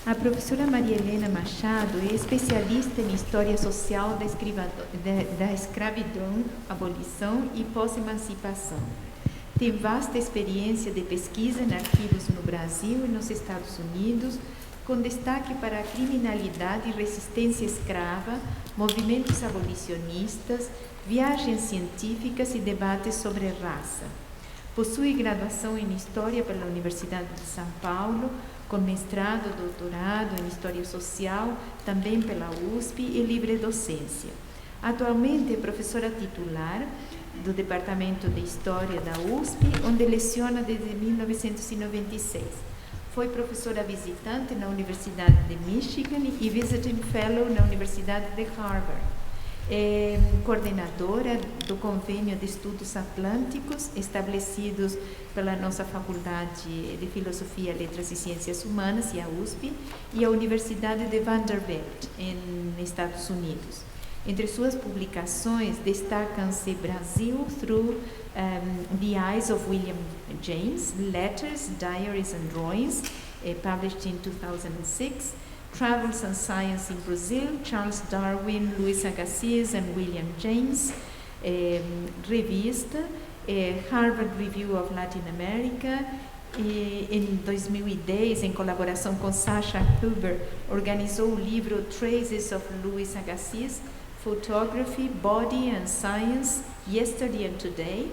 A professora Maria Helena Machado é especialista em História Social da escravidão, abolição e pós-emancipação. Tem vasta experiência de pesquisa em arquivos no Brasil e nos Estados Unidos, com destaque para a criminalidade e resistência escrava, movimentos abolicionistas, viagens científicas e debates sobre raça. Possui graduação em História pela Universidade de São Paulo, com mestrado, doutorado em História Social, também pela USP e livre docência. Atualmente é professora titular do Departamento de História da USP, onde leciona desde 1996. Foi professora visitante na Universidade de Michigan e Visiting Fellow na Universidade de Harvard. É coordenadora do Convênio de Estudos Atlânticos, estabelecidos pela nossa Faculdade de Filosofia, Letras e Ciências Humanas, e a USP, e a Universidade de Vanderbilt, nos Estados Unidos. Entre suas publicações, destacam-se Brazil Through the Eyes of William James, Letters, Diaries and Drawings, published in 2006, Travels and Science in Brazil, Charles Darwin, Luis Agassiz and William James, revista, Harvard Review of Latin America, e em 2010, em colaboração com Sasha Huber, organizou o livro Traces of Luis Agassiz, Photography, Body and Science, Yesterday and Today,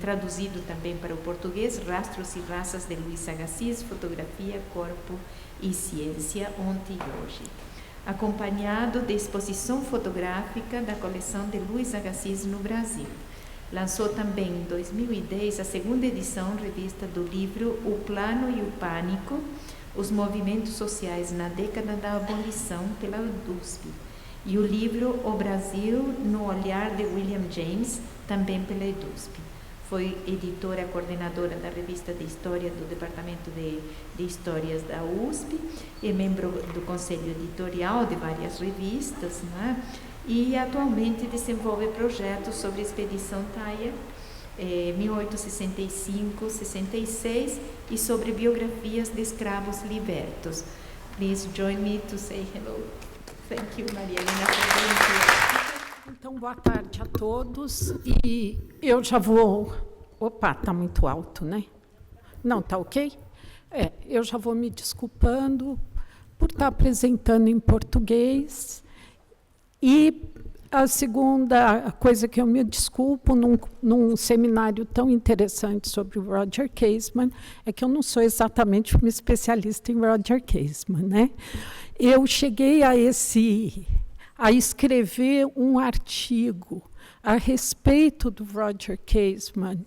traduzido também para o português, Rastros e Raças de Luis Agassiz, Fotografia, Corpo e Ciência, Ontem e Hoje. Acompanhado de exposição fotográfica da coleção de Luis Agassiz no Brasil. Lançou também em 2010 a segunda edição revista do livro O Plano e o Pânico, Os Movimentos Sociais na Década da Abolição, pela USP. E o livro O Brasil no Olhar de William James, também pela USP. Foi editora coordenadora da revista de História do Departamento de Histórias da USP, é membro do conselho editorial de várias revistas, né? E atualmente desenvolve projetos sobre a Expedição Thayer, 1865-66, e sobre biografias de escravos libertos. Please join me to say hello. Thank you, Maria Helena, for being here. Então, boa tarde a todos. E eu já vou... Opa, está muito alto, né? Não, está ok? Eu já vou me desculpando por estar apresentando em português. E a segunda coisa que eu me desculpo num seminário tão interessante sobre o Roger Casement é que eu não sou exatamente uma especialista em Roger Casement, né? Eu cheguei a escrever um artigo a respeito do Roger Casement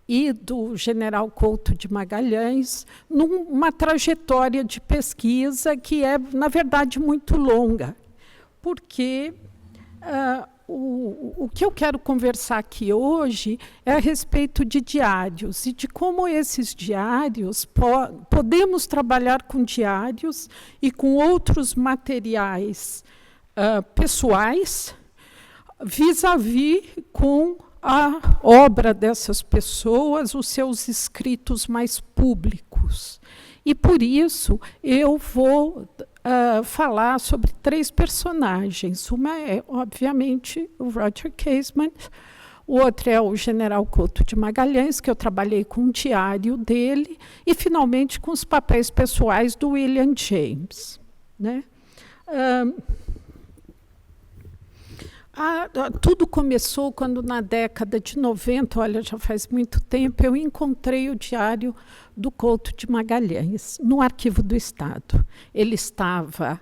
e do general Couto de Magalhães, numa trajetória de pesquisa que é, na verdade, muito longa, porque o que eu quero conversar aqui hoje é a respeito de diários e de como esses diários, podemos trabalhar com diários e com outros materiais pessoais, vis-à-vis com a obra dessas pessoas, os seus escritos mais públicos. E, por isso, eu vou falar sobre 3 personagens. Uma é, obviamente, o Roger Casement, o outro é o general Couto de Magalhães, que eu trabalhei com o diário dele, e, finalmente, com os papéis pessoais do William James, né? Tudo começou quando, na década de 90, olha, já faz muito tempo, eu encontrei o diário do Couto de Magalhães no Arquivo do Estado. Ele estava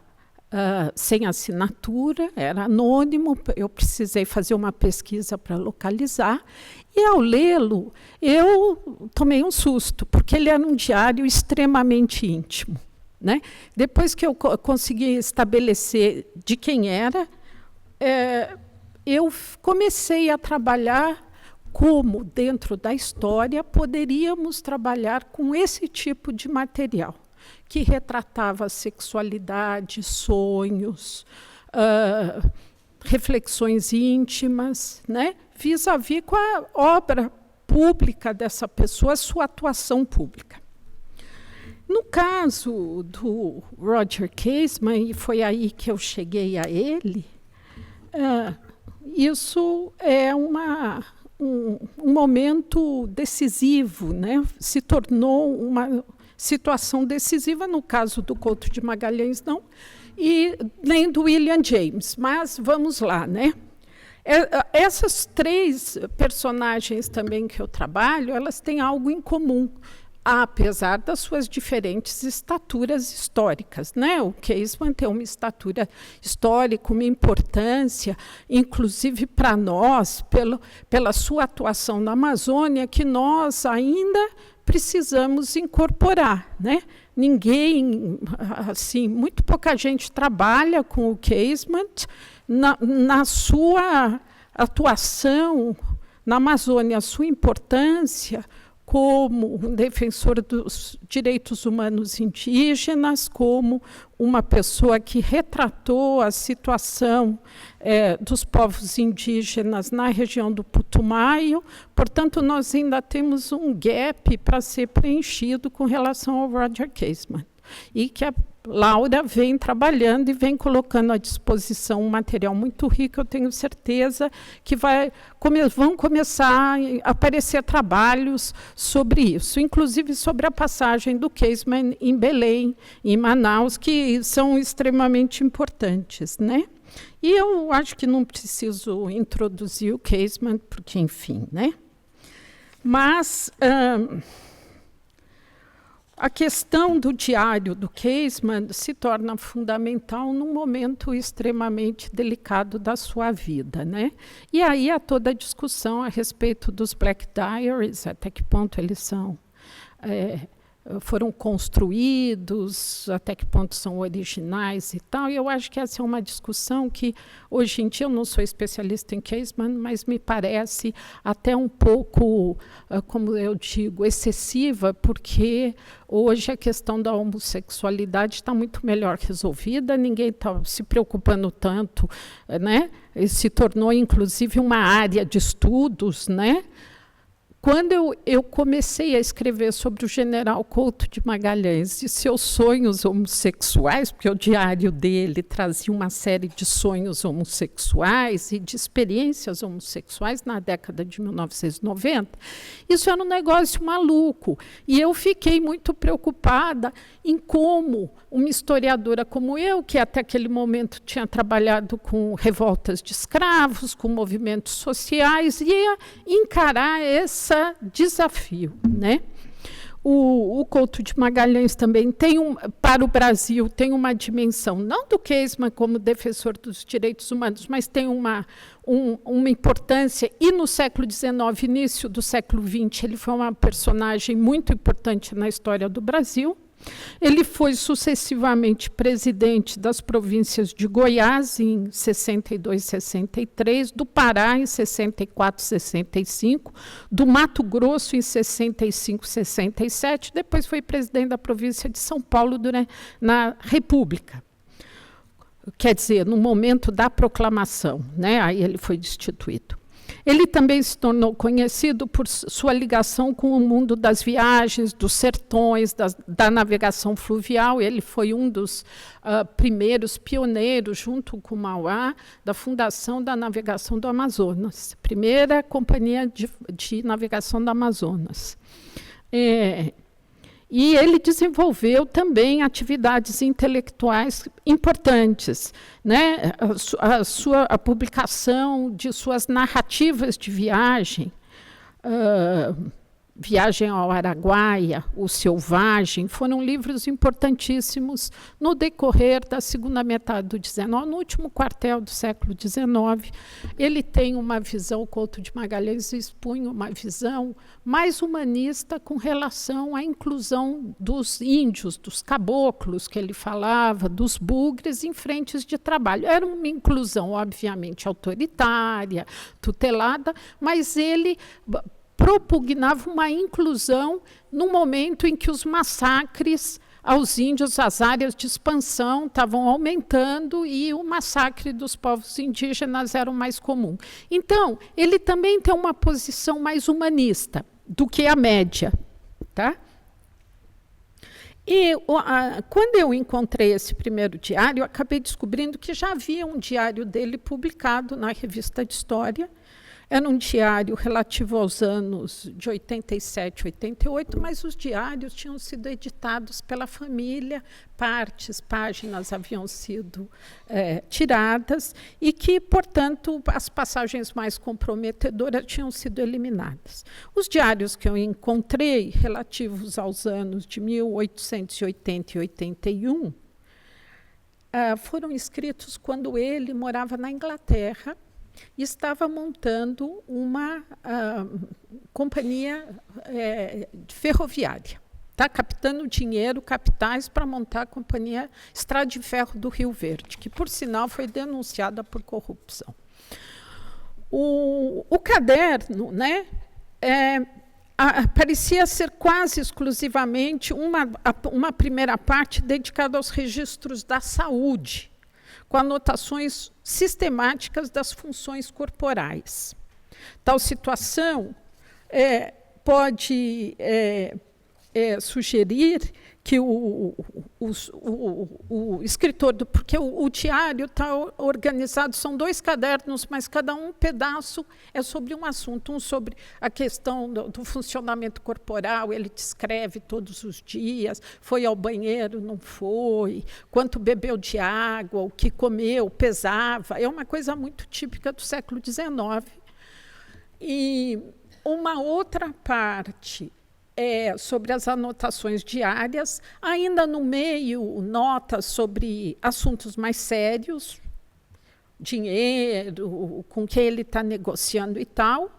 sem assinatura, era anônimo, eu precisei fazer uma pesquisa para localizar, e, ao lê-lo, eu tomei um susto, porque ele era um diário extremamente íntimo, né? Depois que eu consegui estabelecer de quem era, eu comecei a trabalhar como, dentro da história, poderíamos trabalhar com esse tipo de material, que retratava a sexualidade, sonhos, reflexões íntimas, né, vis-à-vis com a obra pública dessa pessoa, a sua atuação pública. No caso do Roger Casement, e foi aí que eu cheguei a ele, isso é um momento decisivo, né? Se tornou uma situação decisiva, no caso do Couto de Magalhães, não, e nem do William James, mas vamos lá, né? Essas 3 personagens também que eu trabalho, elas têm algo em comum, apesar das suas diferentes estaturas históricas, né? O Casement tem uma estatura histórica, uma importância, inclusive para nós, pela sua atuação na Amazônia, que nós ainda precisamos incorporar, né? Ninguém, assim, muito pouca gente trabalha com o Casement na sua atuação na Amazônia, a sua importância como um defensor dos direitos humanos indígenas, como uma pessoa que retratou a situação dos povos indígenas na região do Putumayo. Portanto, nós ainda temos um gap para ser preenchido com relação ao Roger Casement, e que a Laura vem trabalhando e vem colocando à disposição um material muito rico. Eu tenho certeza que vão começar a aparecer trabalhos sobre isso, inclusive sobre a passagem do Casement em Belém, em Manaus, que são extremamente importantes, né? E eu acho que não preciso introduzir o Casement, porque, enfim, né? Mas a questão do diário do Casement se torna fundamental num momento extremamente delicado da sua vida, né? E aí há toda a discussão a respeito dos Black Diaries, até que ponto eles foram construídos, até que ponto são originais e tal. E eu acho que essa é uma discussão que, hoje em dia, eu não sou especialista em Casement, mas me parece até um pouco, como eu digo, excessiva, porque hoje a questão da homossexualidade está muito melhor resolvida, ninguém está se preocupando tanto, né? E se tornou, inclusive, uma área de estudos, né? Quando eu comecei a escrever sobre o general Couto de Magalhães e seus sonhos homossexuais, porque o diário dele trazia uma série de sonhos homossexuais e de experiências homossexuais na década de 1990, isso era um negócio maluco. E eu fiquei muito preocupada em como uma historiadora como eu, que até aquele momento tinha trabalhado com revoltas de escravos, com movimentos sociais, ia encarar esse desafio, né? O Couto de Magalhães também tem para o Brasil tem uma dimensão, não do Casement como defensor dos direitos humanos, mas tem uma importância, e no século XIX, início do século XX, ele foi uma personagem muito importante na história do Brasil. Ele foi sucessivamente presidente das províncias de Goiás em 62, 63, do Pará em 64, 65, do Mato Grosso em 65, 67, depois foi presidente da província de São Paulo na República. Quer dizer, no momento da proclamação, né? Aí ele foi destituído. Ele também se tornou conhecido por sua ligação com o mundo das viagens, dos sertões, da navegação fluvial. Ele foi um dos primeiros pioneiros, junto com o Mauá, da fundação da navegação do Amazonas, primeira companhia de navegação do Amazonas. E ele desenvolveu também atividades intelectuais importantes, né? A publicação de suas narrativas de viagem, Viagem ao Araguaia, O Selvagem, foram livros importantíssimos no decorrer da segunda metade do XIX, no último quartel do século XIX. Ele tem uma visão, Couto de Magalhães expunha uma visão mais humanista com relação à inclusão dos índios, dos caboclos que ele falava, dos bugres em frentes de trabalho. Era uma inclusão, obviamente, autoritária, tutelada, mas ele propugnava uma inclusão no momento em que os massacres aos índios, as áreas de expansão estavam aumentando e o massacre dos povos indígenas era o mais comum. Então, ele também tem uma posição mais humanista do que a média, tá? E quando eu encontrei esse primeiro diário, eu acabei descobrindo que já havia um diário dele publicado na Revista de História. Era um diário relativo aos anos de 87, 88, mas os diários tinham sido editados pela família, páginas haviam sido tiradas, e que, portanto, as passagens mais comprometedoras tinham sido eliminadas. Os diários que eu encontrei, relativos aos anos de 1880 e 81, foram escritos quando ele morava na Inglaterra, e estava montando uma companhia ferroviária, captando dinheiro, capitais, para montar a companhia Estrada de Ferro do Rio Verde, que, por sinal, foi denunciada por corrupção. O caderno, né, parecia ser quase exclusivamente uma primeira parte dedicada aos registros da saúde, com anotações sistemáticas das funções corporais. Tal situação pode sugerir que o escritor, porque o diário está organizado, são 2 cadernos, mas cada um pedaço é sobre um assunto, um sobre a questão do funcionamento corporal, ele descreve todos os dias, foi ao banheiro, não foi, quanto bebeu de água, o que comeu, pesava, é uma coisa muito típica do século XIX. E uma outra parte sobre as anotações diárias, ainda no meio, notas sobre assuntos mais sérios, dinheiro, com quem ele está negociando e tal,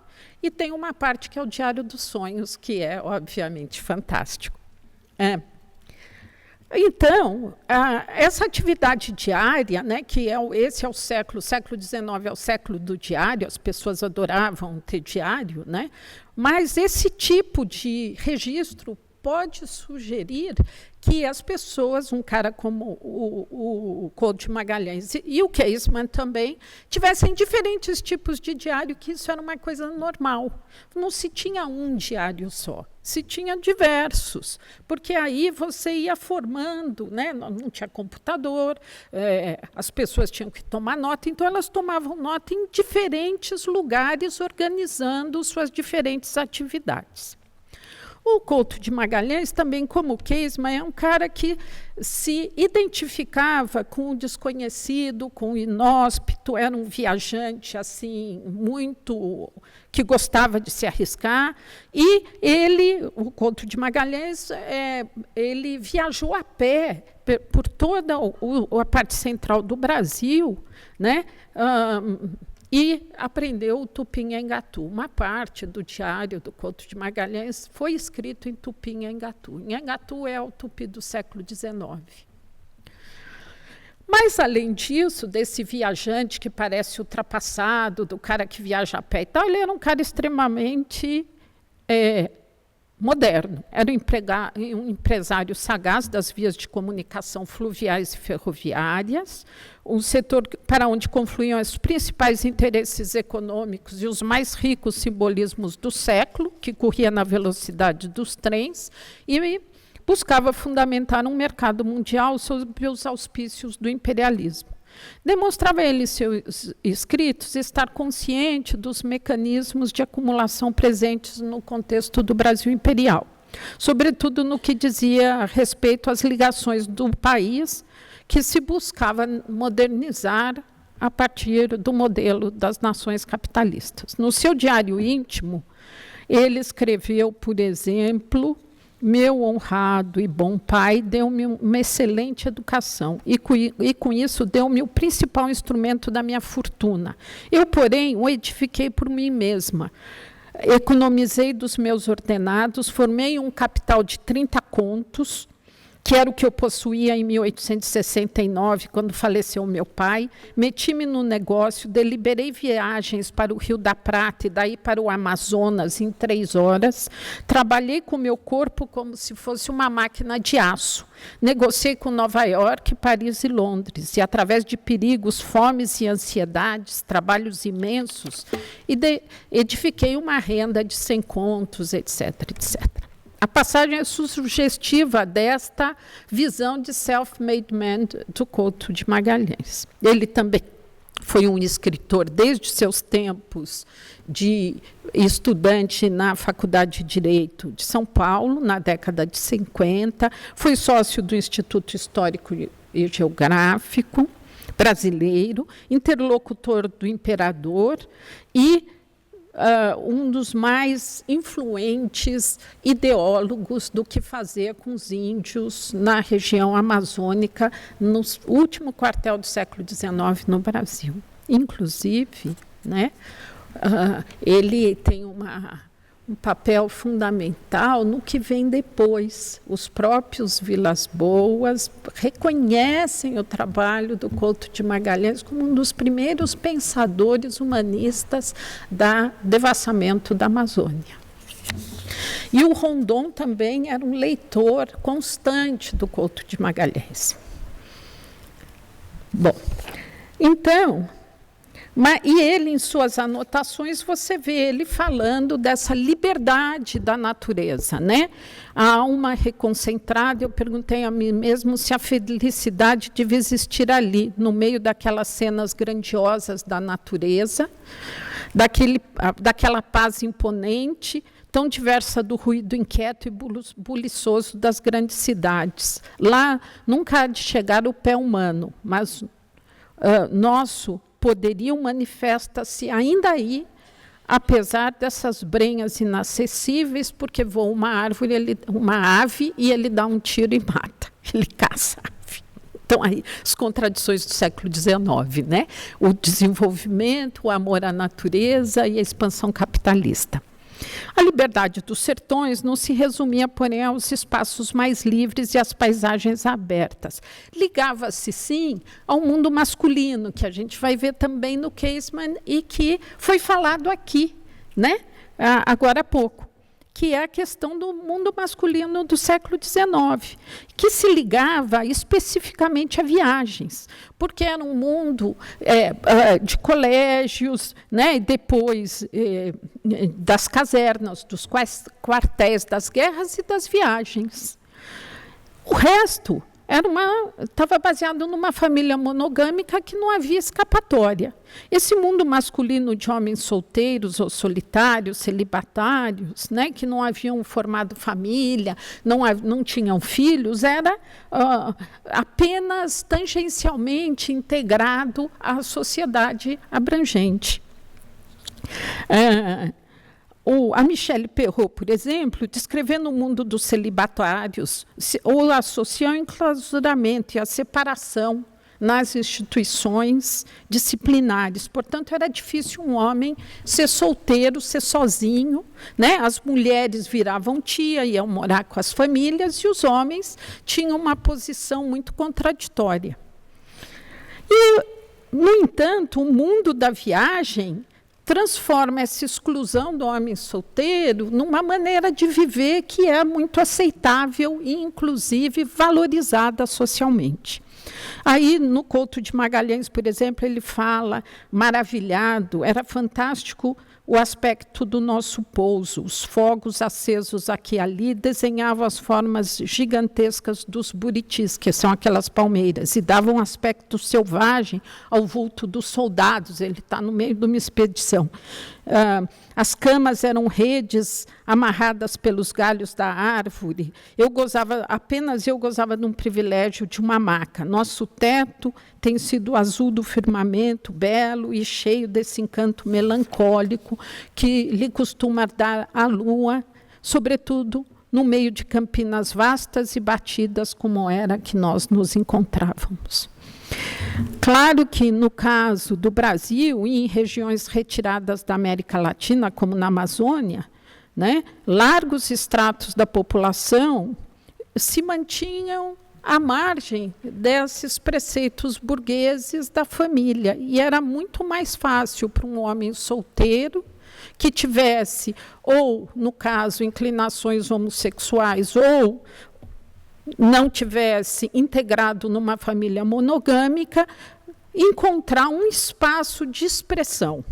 e tem uma parte que é o Diário dos Sonhos, que é, obviamente, fantástico. Então, essa atividade diária, né, esse é o século XIX, é o século do diário, as pessoas adoravam ter diário, né, mas esse tipo de registro pode sugerir que as pessoas, um cara como o Couto de Magalhães e o Casement também, tivessem diferentes tipos de diário, que isso era uma coisa normal. Não se tinha um diário só, se tinha diversos, porque aí você ia formando, né? Não tinha computador, as pessoas tinham que tomar nota, então elas tomavam nota em diferentes lugares, organizando suas diferentes atividades. O Couto de Magalhães, também como Casement, é um cara que se identificava com o desconhecido, com o inóspito, era um viajante assim muito que gostava de se arriscar, e o Couto de Magalhães, ele viajou a pé por toda a parte central do Brasil, né? E aprendeu o Tupinha-Engatu. Uma parte do diário do Couto de Magalhães foi escrito em Tupinha-Engatu. Engatu é o tupi do século XIX. Mas, além disso, desse viajante que parece ultrapassado, do cara que viaja a pé e tal, ele era um cara extremamente moderno. Era um empresário sagaz das vias de comunicação fluviais e ferroviárias, um setor para onde confluíam os principais interesses econômicos e os mais ricos simbolismos do século, que corria na velocidade dos trens, e buscava fundamentar um mercado mundial sob os auspícios do imperialismo. Demonstrava ele, seus escritos, estar consciente dos mecanismos de acumulação presentes no contexto do Brasil imperial, sobretudo no que dizia a respeito às ligações do país, que se buscava modernizar a partir do modelo das nações capitalistas. No seu diário íntimo, ele escreveu, por exemplo: meu honrado e bom pai deu-me uma excelente educação e com isso deu-me o principal instrumento da minha fortuna. Eu, porém, o edifiquei por mim mesma. Economizei dos meus ordenados, formei um capital de 30 contos, que era o que eu possuía em 1869, quando faleceu meu pai. Meti-me no negócio, deliberei viagens para o Rio da Prata e daí para o Amazonas em 3 horas. Trabalhei com meu corpo como se fosse uma máquina de aço. Negociei com Nova York, Paris e Londres, e através de perigos, fomes e ansiedades, trabalhos imensos, edifiquei uma renda de 100 contos, etc., etc. A passagem é sugestiva desta visão de self-made man do Couto de Magalhães. Ele também foi um escritor desde seus tempos de estudante na Faculdade de Direito de São Paulo, na década de 50, foi sócio do Instituto Histórico e Geográfico brasileiro, interlocutor do imperador e um dos mais influentes ideólogos do que fazer com os índios na região amazônica, no último quartel do século XIX no Brasil. Inclusive, né, ele tem um papel fundamental no que vem depois. Os próprios Vilas Boas reconhecem o trabalho do Couto de Magalhães como um dos primeiros pensadores humanistas do devassamento da Amazônia. E o Rondon também era um leitor constante do Couto de Magalhães. Bom, então... E ele, em suas anotações, você vê ele falando dessa liberdade da natureza, né? A alma reconcentrada, eu perguntei a mim mesmo se a felicidade devia existir ali, no meio daquelas cenas grandiosas da natureza, daquela paz imponente, tão diversa do ruído inquieto e buliçoso das grandes cidades. Lá nunca há de chegar o pé humano, mas nosso poderiam manifesta-se ainda aí, apesar dessas brenhas inacessíveis, porque voa uma ave e ele dá um tiro e mata, ele caça a ave. Então, aí, as contradições do século XIX, né? O desenvolvimento, o amor à natureza e a expansão capitalista. A liberdade dos sertões não se resumia, porém, aos espaços mais livres e às paisagens abertas. Ligava-se, sim, ao mundo masculino, que a gente vai ver também no Casement e que foi falado aqui, né? Agora há pouco, que é a questão do mundo masculino do século XIX, que se ligava especificamente a viagens, porque era um mundo de colégios, né, e depois das casernas, dos quartéis das guerras e das viagens. O resto estava baseado numa família monogâmica que não havia escapatória. Esse mundo masculino de homens solteiros ou solitários, celibatários, né, que não haviam formado família, não tinham filhos, era apenas tangencialmente integrado à sociedade abrangente. A Michelle Perrault, por exemplo, descrevendo o mundo dos celibatários, ou associou o enclausuramento e a separação nas instituições disciplinares. Portanto, era difícil um homem ser solteiro, ser sozinho, né? As mulheres viravam tia, iam morar com as famílias, e os homens tinham uma posição muito contraditória. E, no entanto, o mundo da viagem transforma essa exclusão do homem solteiro numa maneira de viver que é muito aceitável e, inclusive, valorizada socialmente. Aí, no Couto de Magalhães, por exemplo, ele fala, maravilhado, era fantástico o aspecto do nosso pouso, os fogos acesos aqui e ali desenhavam as formas gigantescas dos buritis, que são aquelas palmeiras, e davam um aspecto selvagem ao vulto dos soldados. Ele está no meio de uma expedição. As camas eram redes amarradas pelos galhos da árvore. Apenas eu gozava de um privilégio de uma maca. Nosso teto tem sido azul do firmamento, belo e cheio desse encanto melancólico que lhe costuma dar a lua, sobretudo no meio de campinas vastas e batidas como era que nós nos encontrávamos. Claro que, no caso do Brasil e em regiões retiradas da América Latina, como na Amazônia, né, largos estratos da população se mantinham à margem desses preceitos burgueses da família. E era muito mais fácil para um homem solteiro que tivesse, ou, no caso, inclinações homossexuais, ou não tivesse integrado numa família monogâmica, encontrar um espaço de expressão.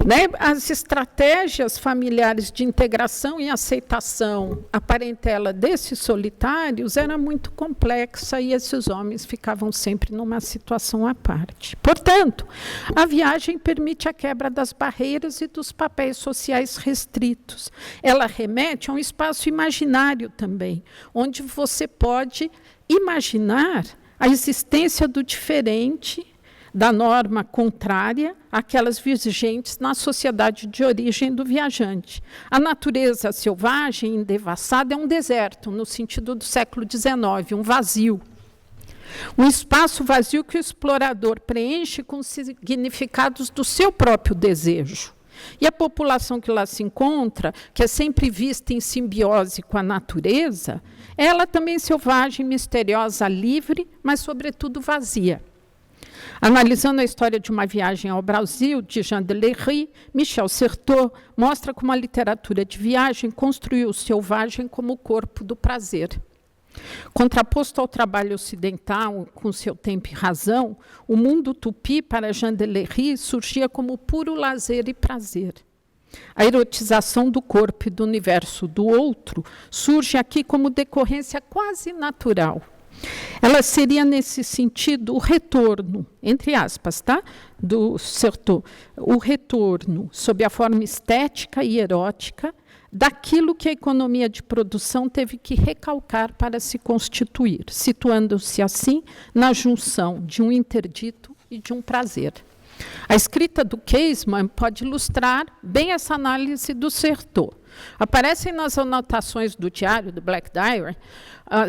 Né? As estratégias familiares de integração e aceitação, a parentela desses solitários era muito complexa e esses homens ficavam sempre numa situação à parte. Portanto, a viagem permite a quebra das barreiras e dos papéis sociais restritos. Ela remete a um espaço imaginário também, onde você pode imaginar a existência do diferente, da norma contrária àquelas vigentes na sociedade de origem do viajante. A natureza selvagem, endevassada, é um deserto, no sentido do século XIX, um vazio. Um espaço vazio que o explorador preenche com significados do seu próprio desejo. E a população que lá se encontra, que é sempre vista em simbiose com a natureza, ela também selvagem, misteriosa, livre, mas, sobretudo, vazia. Analisando a história de uma viagem ao Brasil, de Jean Delery, Michel Certeau mostra como a literatura de viagem construiu o selvagem como o corpo do prazer. Contraposto ao trabalho ocidental, com seu tempo e razão, o mundo tupi, para Jean Delery, surgia como puro lazer e prazer. A erotização do corpo e do universo do outro surge aqui como decorrência quase natural. Ela seria, nesse sentido, o retorno, entre aspas, tá? Do Certeau, o retorno, sob a forma estética e erótica, daquilo que a economia de produção teve que recalcar para se constituir, situando-se assim na junção de um interdito e de um prazer. A escrita do Casement pode ilustrar bem essa análise do Certeau. Aparecem nas anotações do diário, do Black Diary,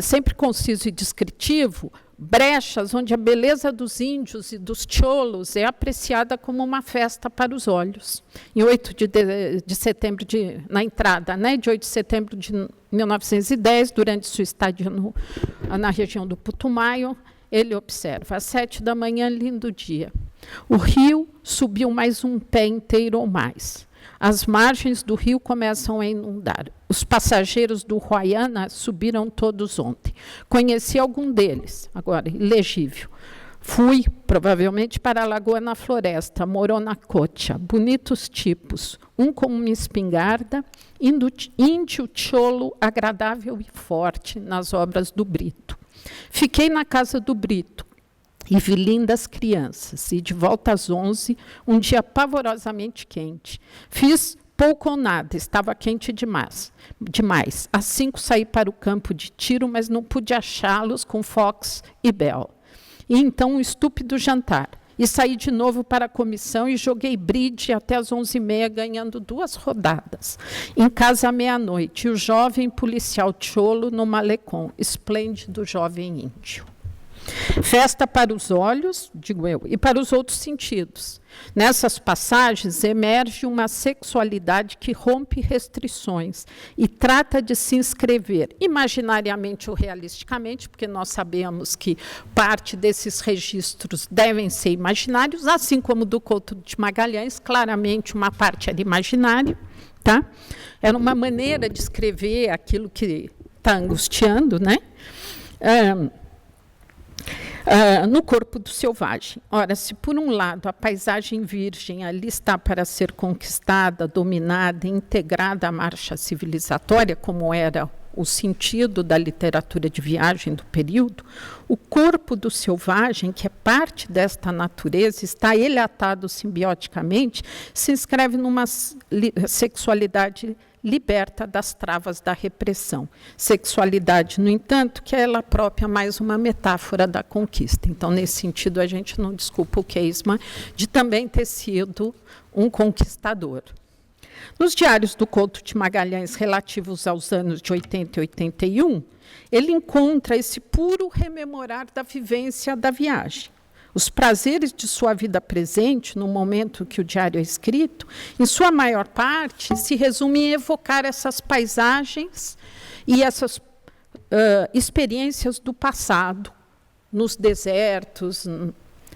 sempre conciso e descritivo, brechas onde a beleza dos índios e dos cholos é apreciada como uma festa para os olhos. Em 8 de setembro, na entrada, né, de 8 de setembro de 1910, durante sua estadia na região do Putumayo, ele observa, às 7 da manhã, lindo dia. O rio subiu mais um pé inteiro ou mais. As margens do rio começam a inundar. Os passageiros do Ruaiana subiram todos ontem. Conheci algum deles, agora, ilegível. Fui, provavelmente, para a Lagoa na Floresta, Moronacocha, bonitos tipos, um com uma espingarda, índio cholo, agradável e forte, nas obras do Brito. Fiquei na casa do Brito, e vi lindas crianças, e de volta às 11, um dia pavorosamente quente. Fiz pouco ou nada, estava quente demais. Às 5 saí para o campo de tiro, mas não pude achá-los com Fox e Bell. E então um estúpido jantar. E saí de novo para a comissão e joguei bridge até às 11h30, ganhando 2 rodadas. Em casa à meia-noite, e o jovem policial cholo no malecom, esplêndido jovem índio. Festa para os olhos, digo eu, e para os outros sentidos. Nessas passagens emerge uma sexualidade que rompe restrições e trata de se inscrever imaginariamente ou realisticamente, porque nós sabemos que parte desses registros devem ser imaginários, assim como do Couto de Magalhães, claramente uma parte era imaginária, tá? Era uma maneira de escrever aquilo que está angustiando, né? No corpo do selvagem. Ora, se por um lado a paisagem virgem ali está para ser conquistada, dominada, integrada à marcha civilizatória, como era o sentido da literatura de viagem do período, o corpo do selvagem, que é parte desta natureza, está ele atado simbioticamente, se inscreve numa sexualidade liberta das travas da repressão. Sexualidade, no entanto, que é ela própria mais uma metáfora da conquista. Então, nesse sentido, a gente não desculpa o Casement de também ter sido um conquistador. Nos diários do Couto de Magalhães, relativos aos anos de 80 e 81, ele encontra esse puro rememorar da vivência da viagem. Os prazeres de sua vida presente, no momento que o diário é escrito, em sua maior parte, se resume em evocar essas paisagens e essas experiências do passado, nos desertos,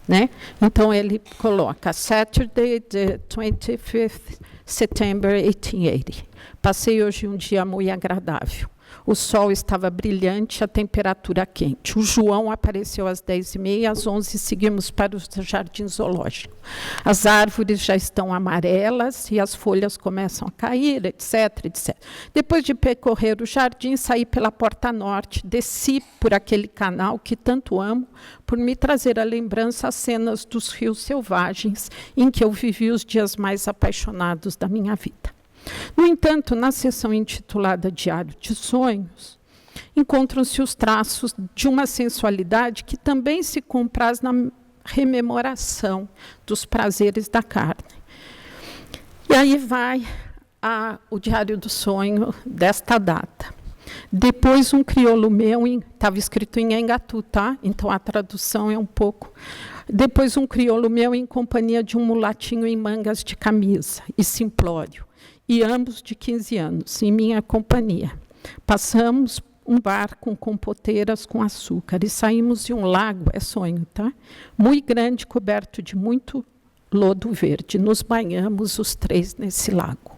né? Então, ele coloca Saturday, the 25th September 1880. Passei hoje um dia muito agradável. O sol estava brilhante, a temperatura quente. O João apareceu às 10h30, às 11h seguimos para o jardim zoológico. As árvores já estão amarelas e as folhas começam a cair, etc, etc. Depois de percorrer o jardim, saí pela porta norte, desci por aquele canal que tanto amo, por me trazer à lembrança as cenas dos rios selvagens em que eu vivi os dias mais apaixonados da minha vida. No entanto, na seção intitulada Diário de Sonhos, encontram-se os traços de uma sensualidade que também se compraz na rememoração dos prazeres da carne. E aí vai o Diário do Sonho desta data. Depois um crioulo meu, estava escrito em Engatu, tá? Então a tradução é um pouco... Depois um crioulo meu em companhia de um mulatinho em mangas de camisa e simplório, e ambos de 15 anos, em minha companhia. Passamos um barco com poteiras com açúcar e saímos de um lago, é sonho, tá? Muito grande, coberto de muito lodo verde. Nos banhamos os três nesse lago.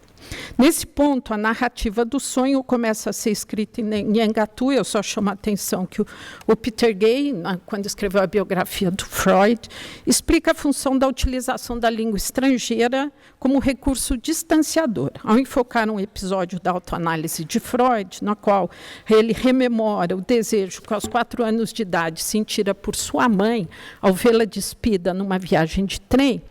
Nesse ponto, a narrativa do sonho começa a ser escrita em Engatu. Eu só chamo a atenção que o Peter Gay, quando escreveu a biografia do Freud, explica a função da utilização da língua estrangeira como recurso distanciador. Ao enfocar um episódio da autoanálise de Freud, na qual ele rememora o desejo que aos 4 anos de idade sentira por sua mãe ao vê-la despida numa viagem de trem,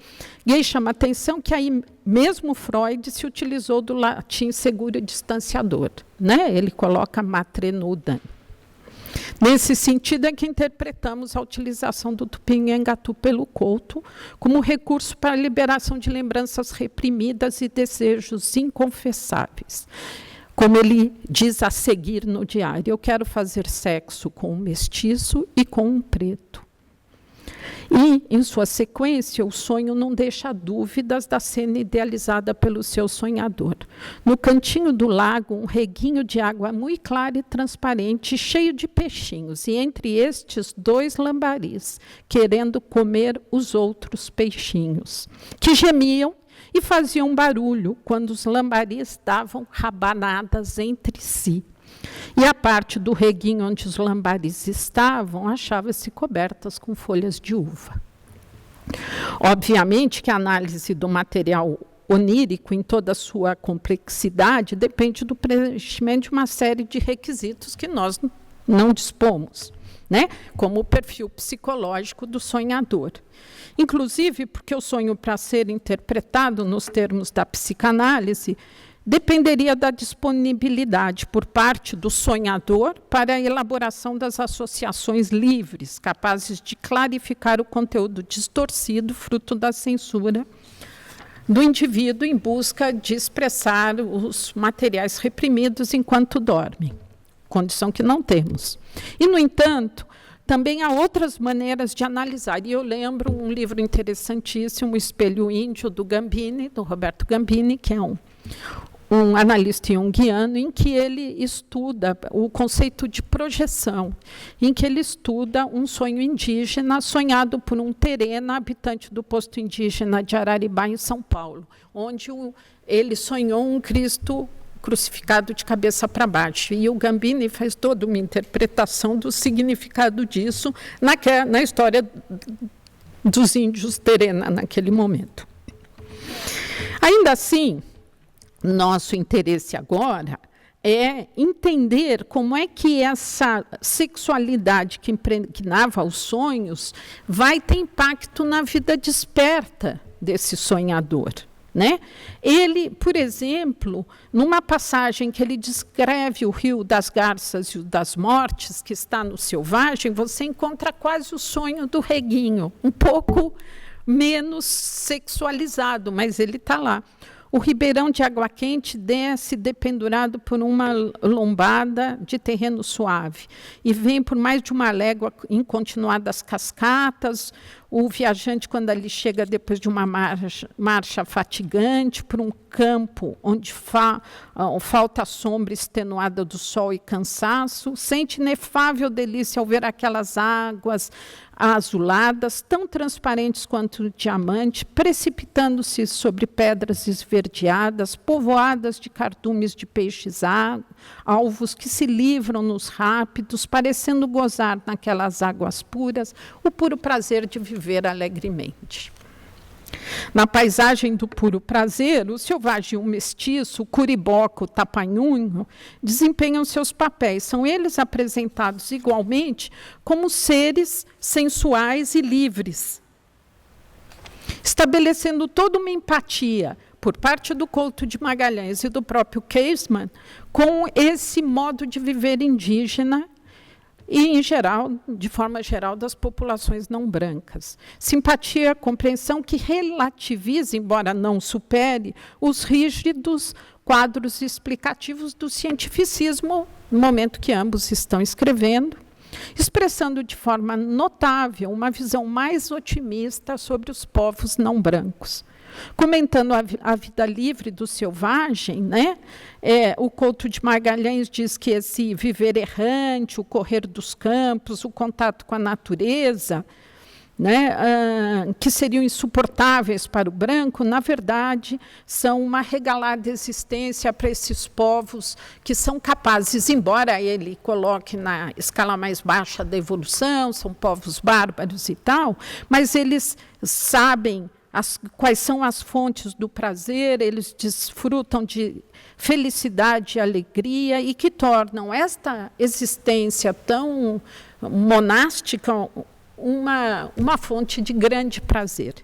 Gay chama a atenção que aí mesmo Freud se utilizou do latim seguro e distanciador, né? Ele coloca matre nudam. Nesse sentido é que interpretamos a utilização do Tupim Engatu pelo Couto como recurso para a liberação de lembranças reprimidas e desejos inconfessáveis. Como ele diz a seguir no diário, eu quero fazer sexo com um mestiço e com um preto. E, em sua sequência, o sonho não deixa dúvidas da cena idealizada pelo seu sonhador. No cantinho do lago, um reguinho de água muito clara e transparente, cheio de peixinhos, e entre estes 2 lambaris, querendo comer os outros peixinhos, que gemiam e faziam barulho quando os lambaris davam rabanadas entre si. E a parte do reguinho onde os lambaris estavam achava-se cobertas com folhas de uva. Obviamente que a análise do material onírico em toda a sua complexidade depende do preenchimento de uma série de requisitos que nós não dispomos, né? Como o perfil psicológico do sonhador. Inclusive porque o sonho, para ser interpretado nos termos da psicanálise, dependeria da disponibilidade por parte do sonhador para a elaboração das associações livres, capazes de clarificar o conteúdo distorcido, fruto da censura do indivíduo em busca de expressar os materiais reprimidos enquanto dorme, condição que não temos. E, no entanto, também há outras maneiras de analisar. E eu lembro um livro interessantíssimo, O Espelho Índio, do Gambini, do Roberto Gambini, que é um analista junguiano, em que ele estuda o conceito de projeção, em que ele estuda um sonho indígena sonhado por um terena, habitante do posto indígena de Araribá, em São Paulo, onde ele sonhou um Cristo crucificado de cabeça para baixo. E o Gambini faz toda uma interpretação do significado disso na história dos índios terena naquele momento. Ainda assim, nosso interesse agora é entender como é que essa sexualidade que impregnava os sonhos vai ter impacto na vida desperta desse sonhador, né? Ele, por exemplo, numa passagem que ele descreve o Rio das Garças e o das Mortes, que está no Selvagem, você encontra quase o sonho do reguinho, um pouco menos sexualizado, mas ele está lá. O ribeirão de água quente desce dependurado por uma lombada de terreno suave e vem por mais de uma légua em continuadas cascatas. o viajante, quando ele chega depois de uma marcha fatigante por um campo onde falta a sombra extenuada do sol e cansaço, sente inefável delícia ao ver aquelas águas azuladas, tão transparentes quanto o diamante, precipitando-se sobre pedras esverdeadas, povoadas de cardumes de peixes alvos que se livram nos rápidos, parecendo gozar naquelas águas puras o puro prazer de viver alegremente. Na paisagem do puro prazer, o selvagem e o mestiço, o curiboca, o tapanhunho, desempenham seus papéis. São eles apresentados igualmente como seres sensuais e livres, estabelecendo toda uma empatia por parte do Couto de Magalhães e do próprio Casement com esse modo de viver indígena e, em geral, de forma geral, das populações não brancas. Simpatia, compreensão que relativiza, embora não supere, os rígidos quadros explicativos do cientificismo, no momento que ambos estão escrevendo, expressando de forma notável uma visão mais otimista sobre os povos não brancos. Comentando a vida livre do selvagem, né? O Couto de Magalhães diz que esse viver errante, o correr dos campos, o contato com a natureza, né, que seriam insuportáveis para o branco, na verdade, são uma regalada existência para esses povos que são capazes, embora ele coloque na escala mais baixa da evolução, são povos bárbaros e tal, mas eles sabem quais são as fontes do prazer, eles desfrutam de felicidade e alegria e que tornam esta existência tão monástica uma fonte de grande prazer.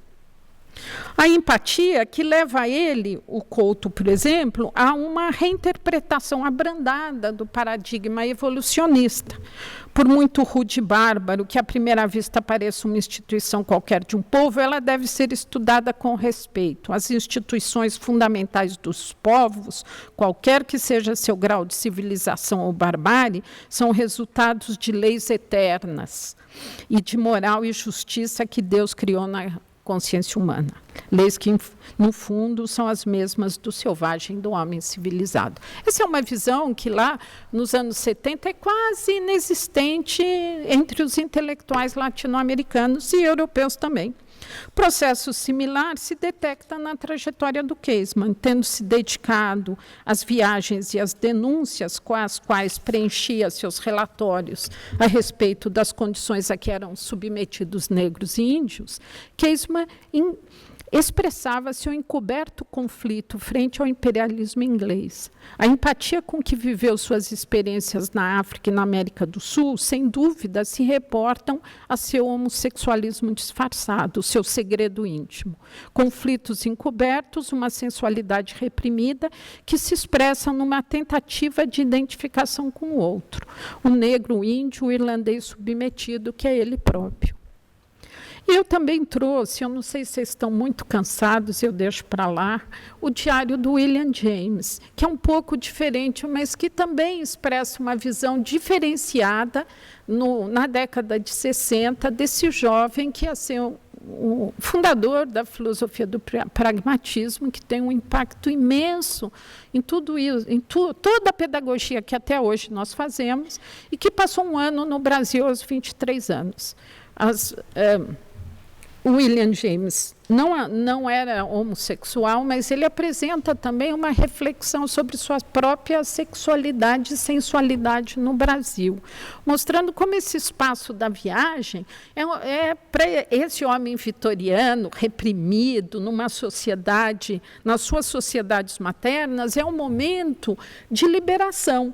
A empatia que leva ele, o Couto, por exemplo, a uma reinterpretação abrandada do paradigma evolucionista. Por muito rude e bárbaro que à primeira vista pareça uma instituição qualquer de um povo, ela deve ser estudada com respeito. As instituições fundamentais dos povos, qualquer que seja seu grau de civilização ou barbárie, são resultados de leis eternas e de moral e justiça que Deus criou na consciência humana. Leis que, no fundo, são as mesmas do selvagem e do homem civilizado. Essa é uma visão que lá, nos anos 70, é quase inexistente entre os intelectuais latino-americanos e europeus também. Processo similar se detecta na trajetória do Casement, tendo se dedicado às viagens e às denúncias com as quais preenchia seus relatórios a respeito das condições a que eram submetidos negros e índios. Casement expressava seu encoberto conflito frente ao imperialismo inglês. A empatia com que viveu suas experiências na África e na América do Sul, sem dúvida, se reportam a seu homossexualismo disfarçado, seu segredo íntimo. Conflitos encobertos, uma sensualidade reprimida que se expressa numa tentativa de identificação com o outro, o negro, o índio, o irlandês submetido, que é ele próprio. Eu também trouxe, eu não sei se vocês estão muito cansados, eu deixo para lá, o diário do William James, que é um pouco diferente, mas que também expressa uma visão diferenciada na década de 60 desse jovem que ia ser o fundador da filosofia do pragmatismo, que tem um impacto imenso em tudo isso, em toda a pedagogia que até hoje nós fazemos, e que passou um ano no Brasil aos 23 anos. O William James não era homossexual, mas ele apresenta também uma reflexão sobre sua própria sexualidade e sensualidade no Brasil, mostrando como esse espaço da viagem é para esse homem vitoriano, reprimido, numa sociedade, nas suas sociedades maternas, é um momento de liberação.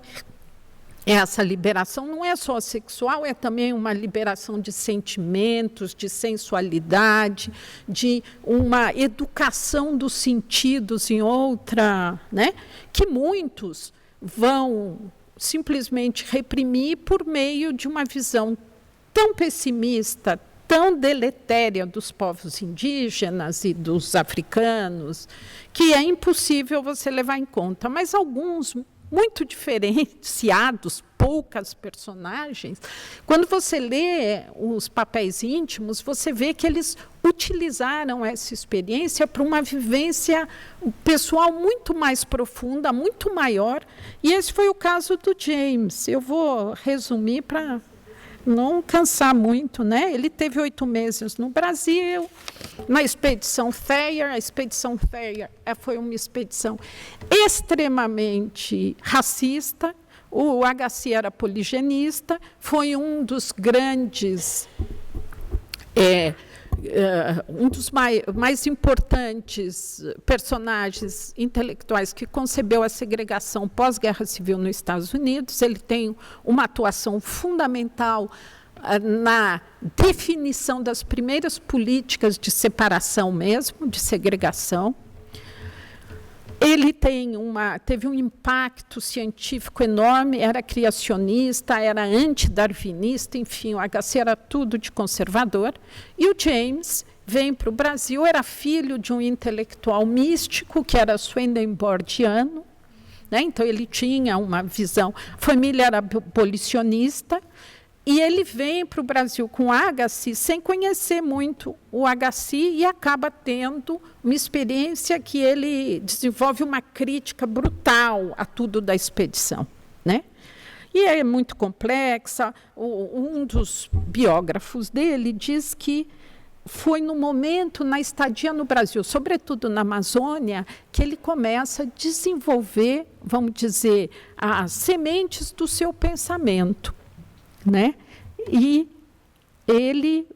Essa liberação não é só sexual, é também uma liberação de sentimentos, de sensualidade, de uma educação dos sentidos em outra, né? Que muitos vão simplesmente reprimir por meio de uma visão tão pessimista, tão deletéria dos povos indígenas e dos africanos, que é impossível você levar em conta. Mas alguns, muito diferenciados, poucas personagens. Quando você lê os papéis íntimos, você vê que eles utilizaram essa experiência para uma vivência pessoal muito mais profunda, muito maior. E esse foi o caso do James. Eu vou resumir para não cansar muito, né? Ele teve 8 meses no Brasil, na expedição Thayer. A expedição Thayer foi uma expedição extremamente racista. O Agassiz era poligenista, foi um dos grandes, um dos mais importantes personagens intelectuais que concebeu a segregação pós-guerra civil nos Estados Unidos. Ele tem uma atuação fundamental na definição das primeiras políticas de separação mesmo, de segregação. Ele teve um impacto científico enorme, era criacionista, era antidarwinista, enfim, o Agassiz era tudo de conservador. E o James vem para o Brasil, era filho de um intelectual místico, que era swedenborgiano, né? Então ele tinha uma visão, a família era abolicionista, e ele vem para o Brasil com o Agassiz sem conhecer muito o Agassiz e acaba tendo uma experiência que ele desenvolve uma crítica brutal a tudo da expedição, né? E é muito complexa. Um dos biógrafos dele diz que foi no momento, na estadia no Brasil, sobretudo na Amazônia, que ele começa a desenvolver, vamos dizer, as sementes do seu pensamento, né? E ele,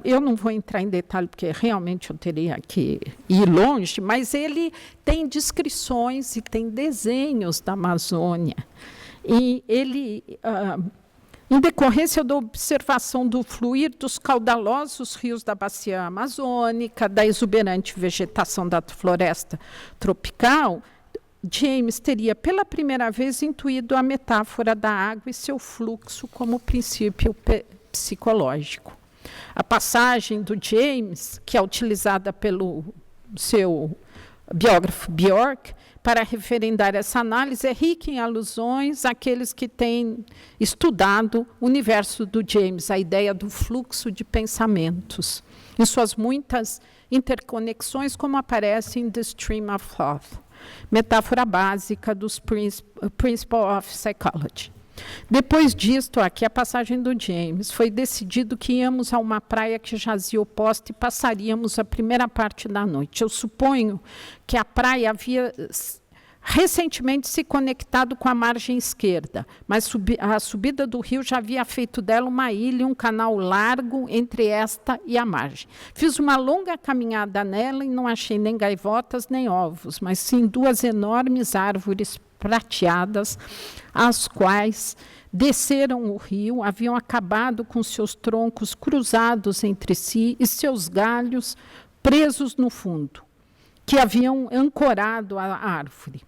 eu não vou entrar em detalhe, porque realmente eu teria que ir longe, mas ele tem descrições e tem desenhos da Amazônia. E ele, em decorrência da observação do fluir dos caudalosos rios da bacia amazônica, da exuberante vegetação da floresta tropical, James teria pela primeira vez intuído a metáfora da água e seu fluxo como princípio psicológico. A passagem do James, que é utilizada pelo seu biógrafo Bjork para referendar essa análise, é rica em alusões àqueles que têm estudado o universo do James, a ideia do fluxo de pensamentos, em suas muitas interconexões, como aparece em The Stream of Thought, metáfora básica dos Principles of Psychology. Depois disto, aqui a passagem do James, foi decidido que íamos a uma praia que jazia oposta e passaríamos a primeira parte da noite. Eu suponho que a praia havia recentemente se conectado com a margem esquerda, mas a subida do rio já havia feito dela uma ilha e um canal largo entre esta e a margem. Fiz uma longa caminhada nela e não achei nem gaivotas nem ovos, mas sim 2 enormes árvores prateadas, as quais desceram o rio, haviam acabado com seus troncos cruzados entre si e seus galhos presos no fundo, que haviam ancorado a árvore.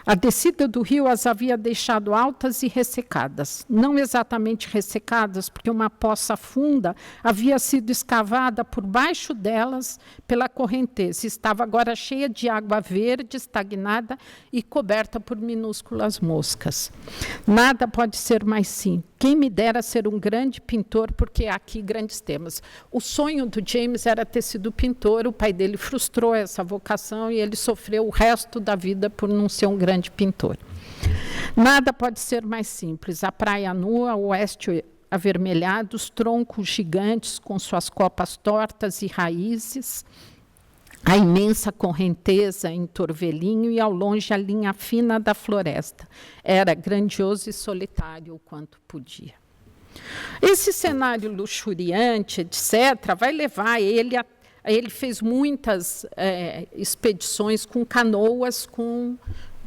A descida do rio as havia deixado altas e ressecadas. Não exatamente ressecadas, porque uma poça funda havia sido escavada por baixo delas pela correnteza. Estava agora cheia de água verde, estagnada e coberta por minúsculas moscas. Nada pode ser mais simples. Quem me dera ser um grande pintor, porque há aqui grandes temas. O sonho do James era ter sido pintor, o pai dele frustrou essa vocação e ele sofreu o resto da vida por não ser um grande pintor. Nada pode ser mais simples. A praia nua, o oeste avermelhado, os troncos gigantes com suas copas tortas e raízes, a imensa correnteza em Torvelinho e, ao longe, a linha fina da floresta. Era grandioso e solitário o quanto podia. Esse cenário luxuriante, etc., vai levar ele a... Ele fez muitas expedições com canoas, com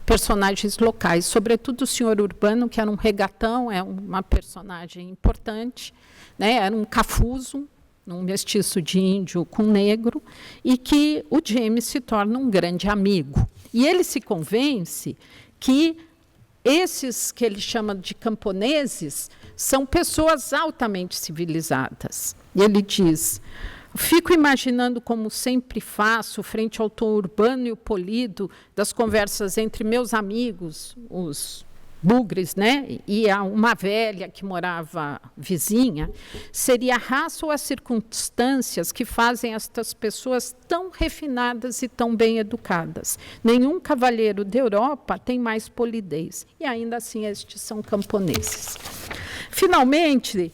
personagens locais, sobretudo o senhor Urbano, que era um regatão, é uma personagem importante, né? Era um cafuso, um mestiço de índio com negro, e que o James se torna um grande amigo. E ele se convence que esses que ele chama de camponeses são pessoas altamente civilizadas. E ele diz: Fico imaginando, como sempre faço, frente ao tom urbano e o polido das conversas entre meus amigos, os bugres, né? E uma velha que morava vizinha, seria a raça ou as circunstâncias que fazem estas pessoas tão refinadas e tão bem educadas. Nenhum cavalheiro da Europa tem mais polidez, e ainda assim estes são camponeses. Finalmente,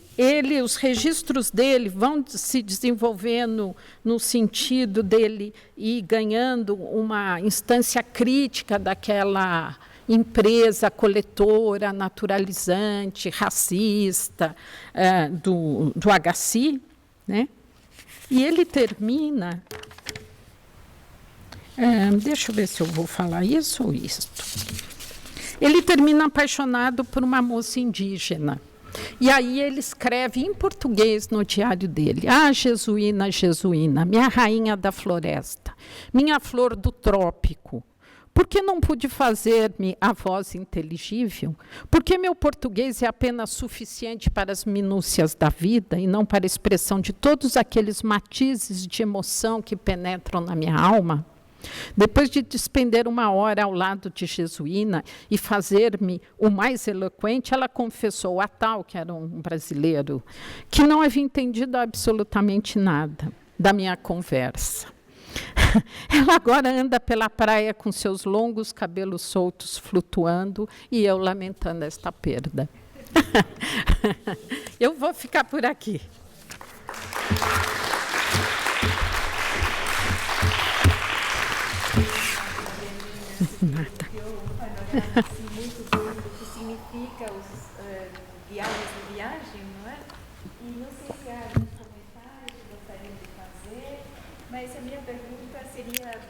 os registros dele vão se desenvolvendo no sentido dele ir ganhando uma instância crítica daquela empresa coletora, naturalizante, racista, do Agassiz, né? E ele termina... deixa eu ver se eu vou falar isso ou isto. Ele termina apaixonado por uma moça indígena. E aí ele escreve em português no diário dele: "Ah, Jesuína, Jesuína, minha rainha da floresta, minha flor do trópico, por que não pude fazer-me a voz inteligível? Porque meu português é apenas suficiente para as minúcias da vida e não para a expressão de todos aqueles matizes de emoção que penetram na minha alma?" Depois de despender uma hora ao lado de Jesuína e fazer-me o mais eloquente, ela confessou a tal, que era um brasileiro, que não havia entendido absolutamente nada da minha conversa. Ela agora anda pela praia com seus longos cabelos soltos flutuando e eu lamentando esta perda. Eu vou ficar por aqui. Nada. Assim, muito bom do que significa os diários de viagem, não é? E não sei se há algum comentário que gostariam de fazer, mas a minha pergunta seria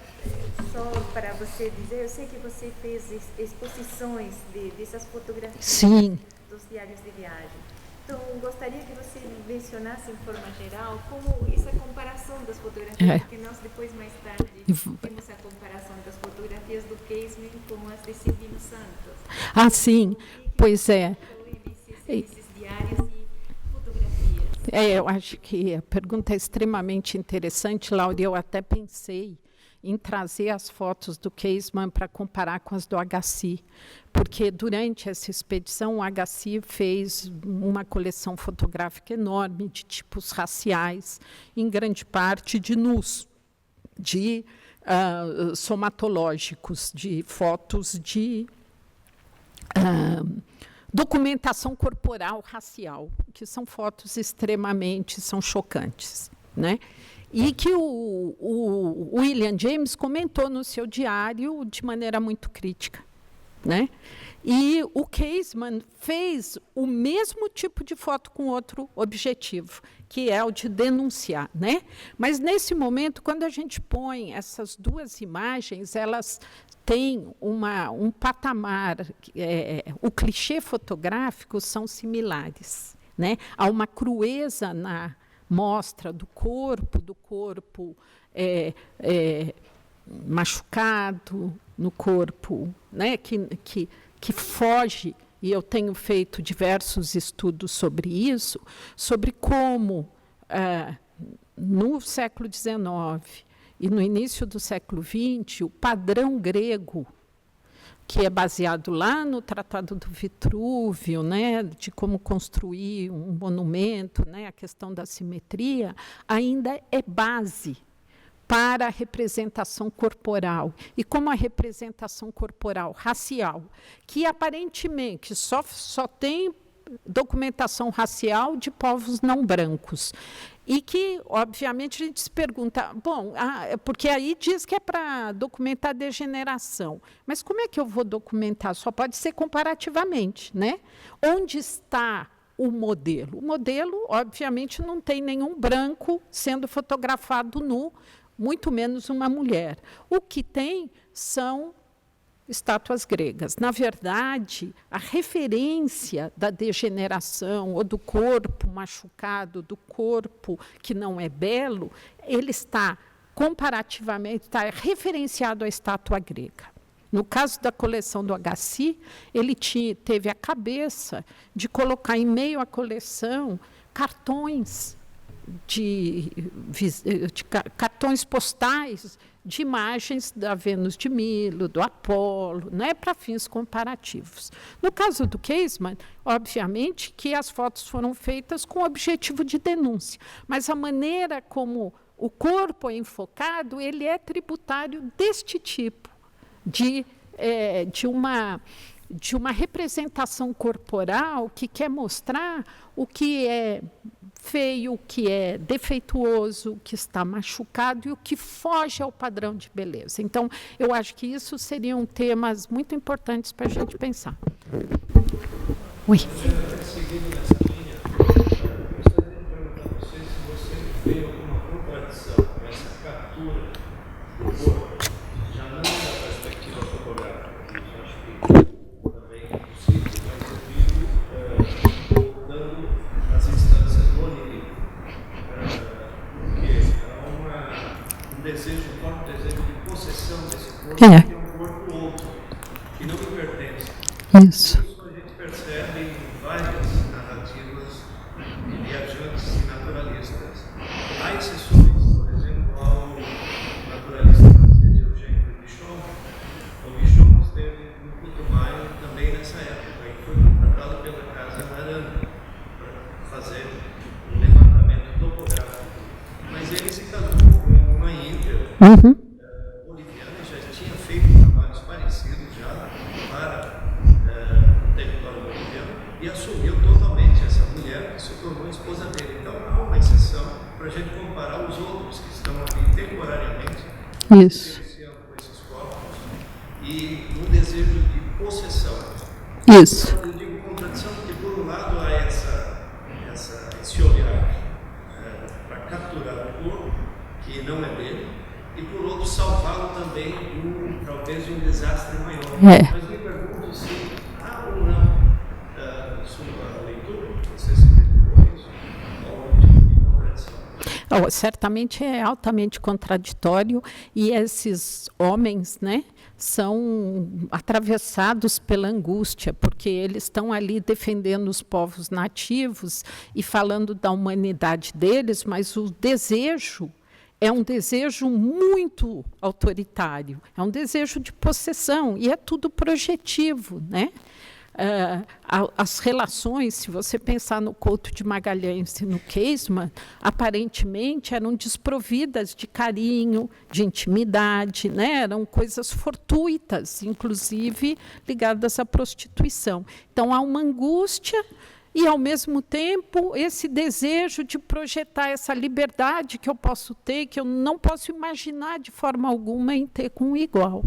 só para você dizer, eu sei que você fez exposições dessas fotografias. Sim. Dos diários de viagem. Então, gostaria que você mencionasse, em forma geral, como essa comparação das fotografias, porque nós, depois, mais tarde, temos a comparação das fotografias do Casement com as de Silvino Santos. Ah, sim, pois é. Esses diários e fotografias. Eu acho que a pergunta é extremamente interessante, Laura, eu até pensei em trazer as fotos do Casement para comparar com as do Agassiz, porque durante essa expedição o Agassiz fez uma coleção fotográfica enorme de tipos raciais, em grande parte de nus, de somatológicos, de fotos de documentação corporal racial, que são fotos extremamente, são chocantes, né? E que o William James comentou no seu diário de maneira muito crítica, né? E o Casement fez o mesmo tipo de foto com outro objetivo, que é o de denunciar, né? Mas, nesse momento, quando a gente põe essas duas imagens, elas têm um patamar, o clichê fotográfico são similares, né? Há uma crueza na mostra do corpo machucado, no corpo, né, que foge, e eu tenho feito diversos estudos sobre isso, sobre como, no século XIX e no início do século XX, o padrão grego, que é baseado lá no Tratado do Vitrúvio, né, de como construir um monumento, né, a questão da simetria, ainda é base para a representação corporal. E como a representação corporal racial, que aparentemente só tem documentação racial de povos não brancos, e que, obviamente, a gente se pergunta, bom, porque aí diz que é para documentar degeneração, mas como é que eu vou documentar? Só pode ser comparativamente, né? Onde está o modelo? O modelo, obviamente, não tem nenhum branco sendo fotografado nu, muito menos uma mulher. O que tem são estátuas gregas. Na verdade, a referência da degeneração ou do corpo machucado, do corpo que não é belo, ele está comparativamente, está referenciado à estátua grega. No caso da coleção do Agassiz, ele teve a cabeça de colocar em meio à coleção cartões cartões postais de imagens da Vênus de Milo, do Apolo, né, para fins comparativos. No caso do Casement, obviamente que as fotos foram feitas com o objetivo de denúncia, mas a maneira como o corpo é enfocado, ele é tributário deste tipo de uma representação corporal que quer mostrar o que é feio, o que é defeituoso, o que está machucado e o que foge ao padrão de beleza. Então, eu acho que isso seriam temas muito importantes para a gente pensar. Oi. Seguindo nessa linha, eu gostaria de perguntar a você se você vê alguma contradição com essa captura do corpo, já não da perspectiva fotográfica, que eu acho que também é possível, mas eu digo voltando às instâncias do onírico, porque há um desejo, um forte desejo de possessão desse corpo, que é um corpo outro, que não lhe pertence. Isso. A gente percebe em várias narrativas de viajantes e naturalistas. Há exceções, por exemplo, ao naturalista francês Eugène Bichon. O Bichon esteve no Putumayo também nessa época e foi contratado pela Casa Arana para fazer um levantamento topográfico. Mas ele se casou com uma índia boliviana e já tinha feito trabalhos parecidos já para o território boliviano e assumiu totalmente essa mulher que se tornou esposa dele. Então há uma exceção para a gente comparar os outros que estão aqui temporariamente experienciando com esses corpos e um desejo de possessão. Isso. Então, eu digo contradição porque por um lado há esse olhar para capturar o corpo que não é dele e por outro salvá-lo também talvez de um desastre maior. Mas me pergunto se há ou não sua leitura, você se dedicou isso, algum tipo de contradição. Certamente é altamente contraditório e esses homens, né, são atravessados pela angústia, porque eles estão ali defendendo os povos nativos e falando da humanidade deles, mas o desejo é um desejo muito autoritário, é um desejo de possessão, e é tudo projetivo, né? As relações, se você pensar no Couto de Magalhães e no Casement, aparentemente eram desprovidas de carinho, de intimidade, né? Eram coisas fortuitas, inclusive ligadas à prostituição. Então, há uma angústia e, ao mesmo tempo, esse desejo de projetar essa liberdade que eu posso ter, que eu não posso imaginar de forma alguma em ter com o igual.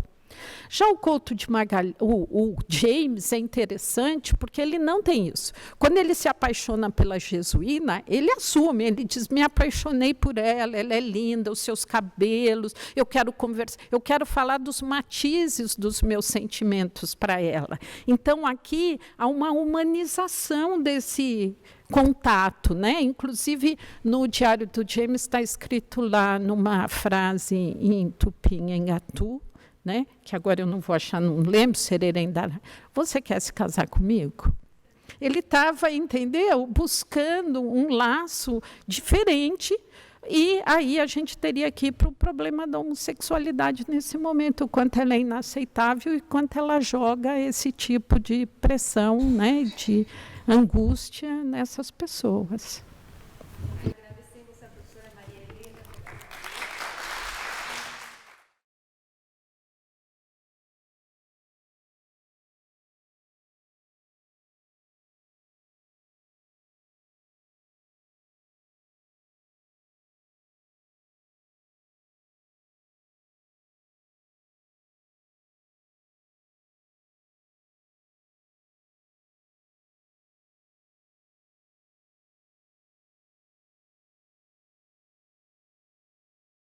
Já o Couto de Magalhães, o James é interessante porque ele não tem isso. Quando ele se apaixona pela jesuína, ele assume, ele diz, me apaixonei por ela é linda, os seus cabelos, eu quero conversar, eu quero falar dos matizes dos meus sentimentos para ela. Então, aqui há uma humanização desse contato, né? Inclusive, no diário do James está escrito lá numa frase em Tupinhangatu, né? Que agora eu não vou achar, não lembro, Sererendara. Você quer se casar comigo? Ele estava, entendeu, buscando um laço diferente, e aí a gente teria que ir para o problema da homossexualidade nesse momento, o quanto ela é inaceitável e quanto ela joga esse tipo de pressão, né, de angústia nessas pessoas.